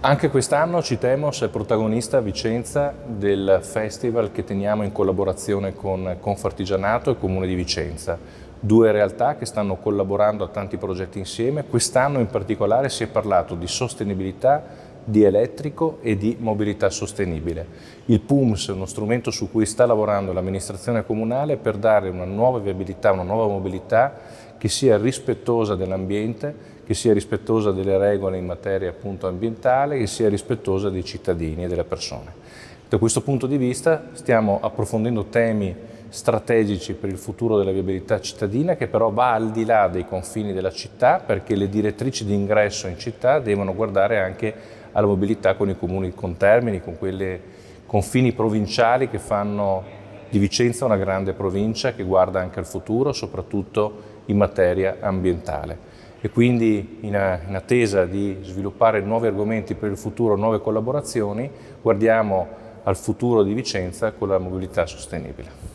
Anche quest'anno Citemos è protagonista a Vicenza del festival che teniamo in collaborazione con Confartigianato e Comune di Vicenza, due realtà che stanno collaborando a tanti progetti insieme. Quest'anno in particolare si è parlato di sostenibilità, di elettrico e di mobilità sostenibile. Il PUMS è uno strumento su cui sta lavorando l'amministrazione comunale per dare una nuova viabilità, una nuova mobilità che sia rispettosa dell'ambiente, che sia rispettosa delle regole in materia appunto ambientale, che sia rispettosa dei cittadini e delle persone. Da questo punto di vista stiamo approfondendo temi strategici per il futuro della viabilità cittadina, che però va al di là dei confini della città, perché le direttrici di ingresso in città devono guardare anche alla mobilità con i comuni contermini, con quelle confini provinciali che fanno di Vicenza una grande provincia che guarda anche al futuro, soprattutto in materia ambientale. E quindi in attesa di sviluppare nuovi argomenti per il futuro, nuove collaborazioni, guardiamo al futuro di Vicenza con la mobilità sostenibile.